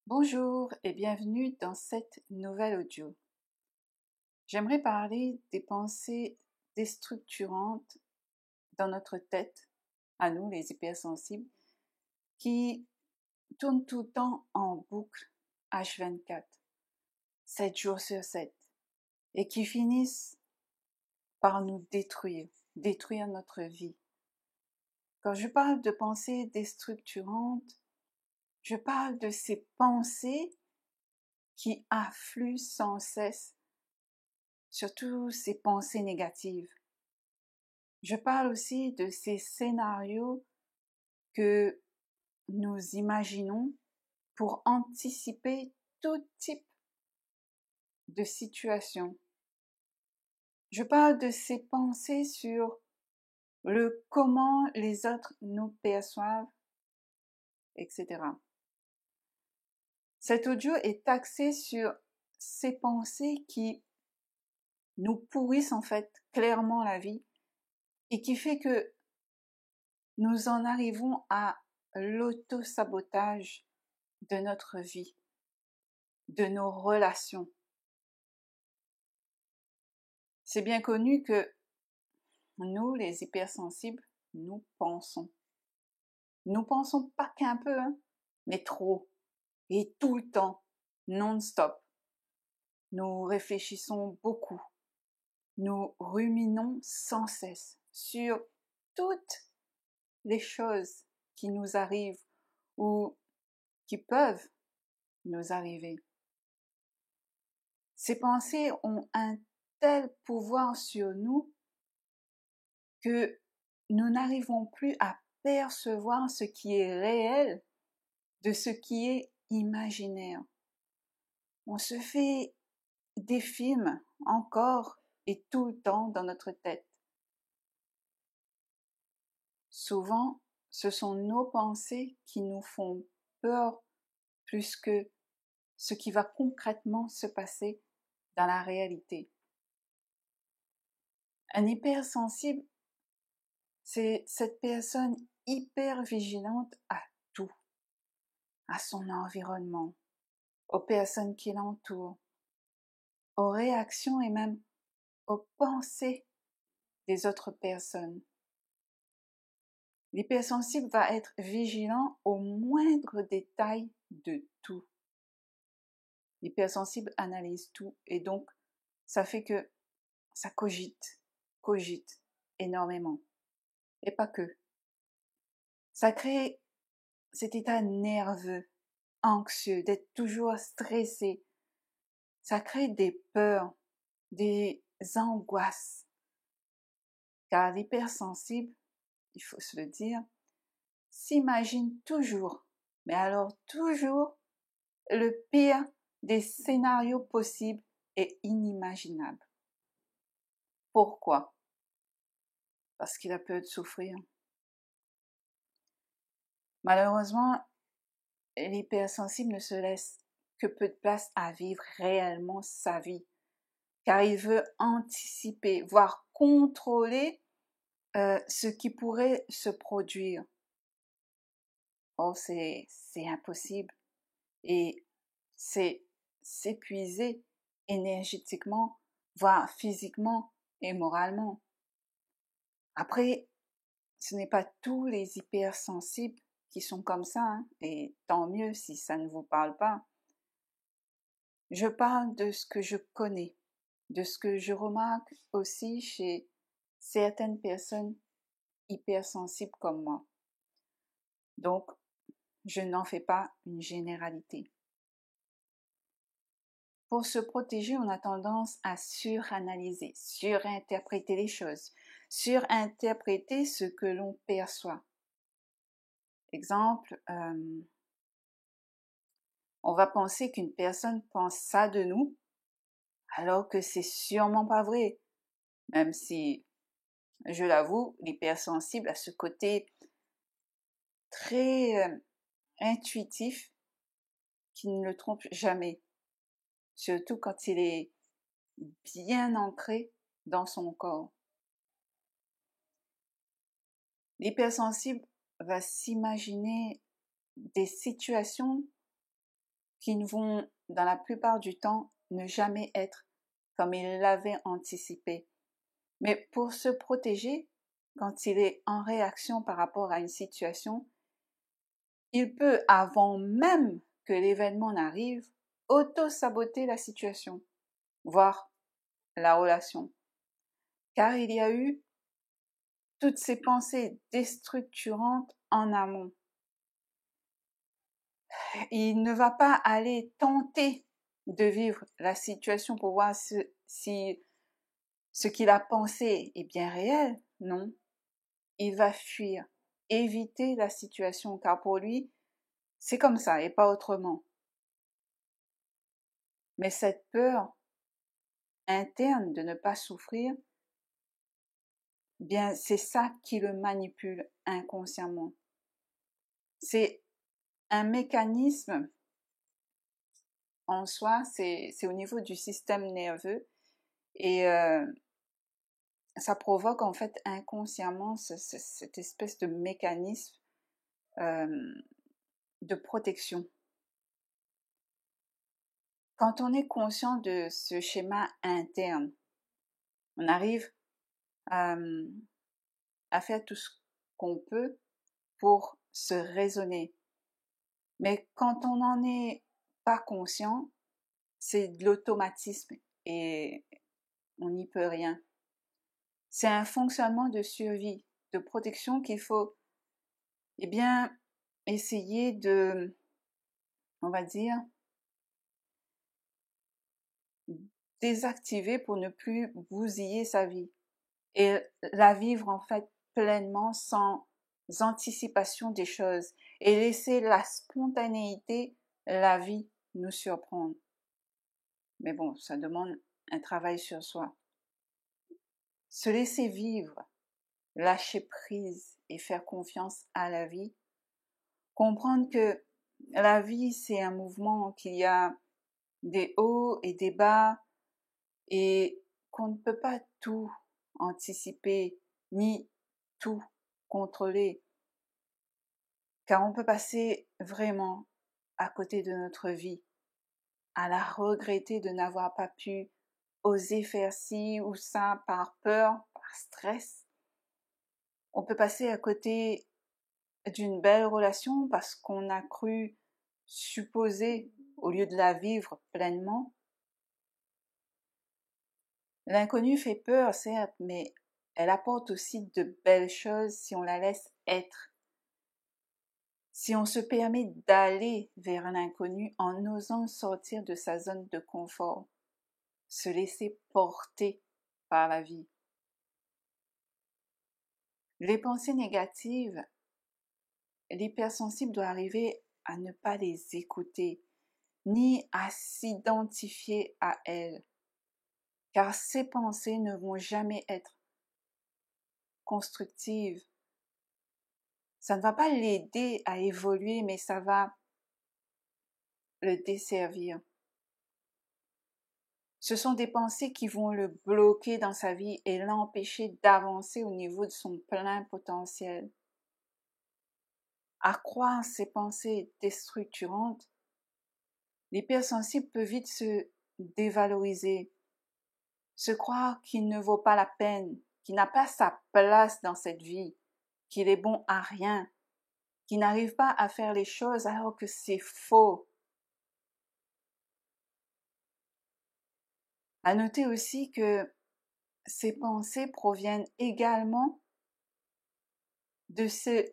Bonjour et bienvenue dans cette nouvelle audio. J'aimerais parler des pensées déstructurantes dans notre tête, à nous les hypersensibles, qui tournent tout le temps en boucle H24, 7 jours sur 7, et qui finissent par nous détruire notre vie. Quand je parle de pensées déstructurantes, je parle de ces pensées qui affluent sans cesse, surtout ces pensées négatives. Je parle aussi de ces scénarios que nous imaginons pour anticiper tout type de situation. Je parle de ces pensées sur le comment les autres nous perçoivent, etc. Cet audio est axé sur ces pensées qui nous pourrissent en fait clairement la vie et qui fait que nous en arrivons à l'auto-sabotage de notre vie, de nos relations. C'est bien connu que nous, les hypersensibles, nous pensons. Nous pensons pas qu'un peu, mais trop, et tout le temps, non-stop. Nous réfléchissons beaucoup. Nous ruminons sans cesse sur toutes les choses qui nous arrivent ou qui peuvent nous arriver. Ces pensées ont un tel pouvoir sur nous que nous n'arrivons plus à percevoir ce qui est réel de ce qui est imaginaire. On se fait des films encore et tout le temps dans notre tête. Souvent, ce sont nos pensées qui nous font peur plus que ce qui va concrètement se passer dans la réalité. Un hypersensible, c'est cette personne hyper vigilante à tout, à son environnement, aux personnes qui l'entourent, aux réactions et même aux pensées des autres personnes. L'hypersensible va être vigilant au moindre détail de tout. L'hypersensible analyse tout et donc ça fait que ça cogite énormément. Et pas que. Ça crée cet état nerveux, anxieux, d'être toujours stressé. Ça crée des peurs, des angoisses. Car l'hypersensible, il faut se le dire, s'imagine toujours, mais alors toujours, le pire des scénarios possibles et inimaginables. Pourquoi? Parce qu'il a peur de souffrir. Malheureusement, l'hypersensible ne se laisse que peu de place à vivre réellement sa vie, car il veut anticiper, voire contrôler ce qui pourrait se produire. Oh, c'est impossible. Et c'est s'épuiser énergétiquement, voire physiquement et moralement. Après, ce n'est pas tous les hypersensibles qui sont comme ça, et tant mieux si ça ne vous parle pas. Je parle de ce que je connais, de ce que je remarque aussi chez certaines personnes hypersensibles comme moi. Donc, je n'en fais pas une généralité. Pour se protéger, on a tendance à suranalyser, surinterpréter les choses, surinterpréter ce que l'on perçoit. Exemple, on va penser qu'une personne pense ça de nous, alors que c'est sûrement pas vrai. Même si, je l'avoue, l'hypersensible a ce côté très intuitif qui ne le trompe jamais. Surtout quand il est bien ancré dans son corps. L'hypersensible va s'imaginer des situations qui ne vont, dans la plupart du temps, ne jamais être comme il l'avait anticipé. Mais pour se protéger, quand il est en réaction par rapport à une situation, il peut, avant même que l'événement n'arrive, auto-saboter la situation, voire la relation. Car il y a eu toutes ces pensées déstructurantes en amont. Il ne va pas aller tenter de vivre la situation pour voir si ce qu'il a pensé est bien réel. Non, il va fuir, éviter la situation, car pour lui, c'est comme ça et pas autrement. Mais cette peur interne de ne pas souffrir, bien, c'est ça qui le manipule inconsciemment. C'est un mécanisme en soi, c'est au niveau du système nerveux et ça provoque en fait inconsciemment cette espèce de mécanisme de protection. Quand on est conscient de ce schéma interne, on arrive à faire tout ce qu'on peut pour se raisonner. Mais quand on n'en est pas conscient, c'est de l'automatisme et on n'y peut rien. C'est un fonctionnement de survie, de protection qu'il faut, eh bien, essayer de, on va dire, désactiver pour ne plus bousiller sa vie et la vivre en fait pleinement sans anticipation des choses et laisser la spontanéité, la vie nous surprendre. Mais bon, ça demande un travail sur soi. Se laisser vivre, lâcher prise et faire confiance à la vie, comprendre que la vie c'est un mouvement, qu'il y a des hauts et des bas et qu'on ne peut pas tout anticiper ni tout contrôler, car on peut passer vraiment à côté de notre vie, à la regretter de n'avoir pas pu oser faire ci ou ça par peur, par stress. On peut passer à côté d'une belle relation parce qu'on a cru supposer au lieu de la vivre pleinement. L'inconnu fait peur, certes, mais elle apporte aussi de belles choses si on la laisse être. Si on se permet d'aller vers l'inconnu en osant sortir de sa zone de confort, se laisser porter par la vie. Les pensées négatives, l'hypersensible doit arriver à ne pas les écouter, ni à s'identifier à elles, car ces pensées ne vont jamais être constructives. Ça ne va pas l'aider à évoluer, mais ça va le desservir. Ce sont des pensées qui vont le bloquer dans sa vie et l'empêcher d'avancer au niveau de son plein potentiel. À croire ces pensées déstructurantes, l'hypersensible peut vite se dévaloriser, se croire qu'il ne vaut pas la peine, qu'il n'a pas sa place dans cette vie, qu'il est bon à rien, qu'il n'arrive pas à faire les choses alors que c'est faux. À noter aussi que ces pensées proviennent également de ce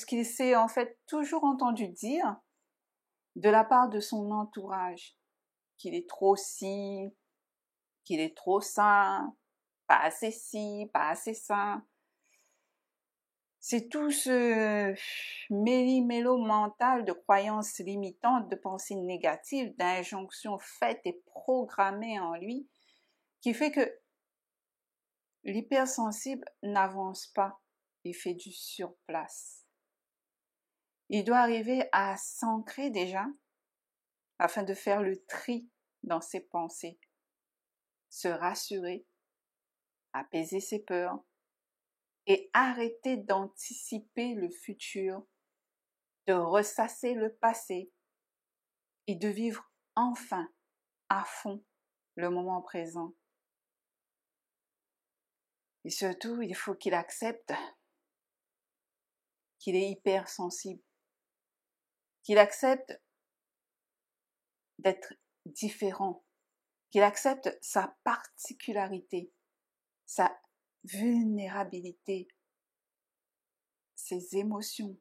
qu'il s'est en fait toujours entendu dire de la part de son entourage, qu'il est trop ci, qu'il est trop ça, pas assez ci, pas assez ça. C'est tout ce méli-mélo mental de croyances limitantes, de pensées négatives, d'injonctions faites et programmées en lui, qui fait que l'hypersensible n'avance pas et fait du surplace. Il doit arriver à s'ancrer déjà afin de faire le tri dans ses pensées, se rassurer, apaiser ses peurs et arrêter d'anticiper le futur de ressasser le passé et de vivre enfin à fond le moment présent. Et surtout, il faut qu'il accepte qu'il est hypersensible, qu'il accepte d'être différent, qu'il accepte sa particularité, sa vulnérabilité, ses émotions,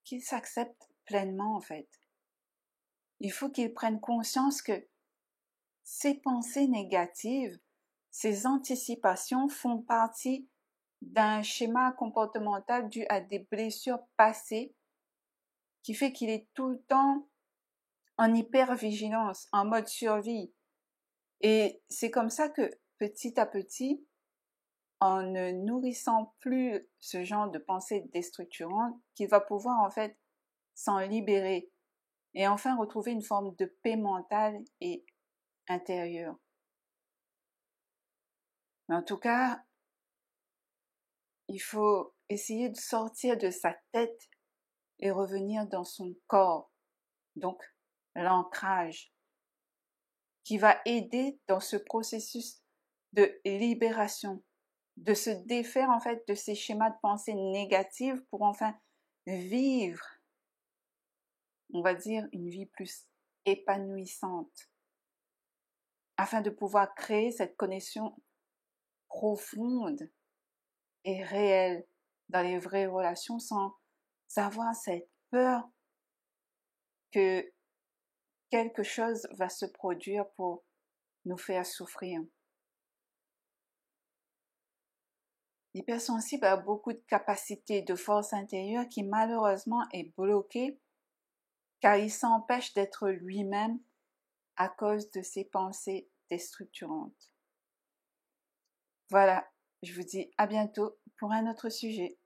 qu'il s'accepte pleinement en fait. Il faut qu'il prenne conscience que ces pensées négatives, ces anticipations font partie d'un schéma comportemental dû à des blessures passées qui fait qu'il est tout le temps en hypervigilance, en mode survie. Et c'est comme ça que petit à petit, en ne nourrissant plus ce genre de pensées déstructurantes, qu'il va pouvoir en fait s'en libérer et enfin retrouver une forme de paix mentale et intérieure. Mais en tout cas, il faut essayer de sortir de sa tête et revenir dans son corps, donc l'ancrage, qui va aider dans ce processus de libération, de se défaire en fait de ces schémas de pensée négatives pour enfin vivre, on va dire, une vie plus épanouissante, afin de pouvoir créer cette connexion profonde et réelle dans les vraies relations sans avoir cette peur que quelque chose va se produire pour nous faire souffrir. L'hypersensible a beaucoup de capacités, de force intérieure qui malheureusement est bloquée car il s'empêche d'être lui-même à cause de ses pensées déstructurantes. Voilà, je vous dis à bientôt pour un autre sujet.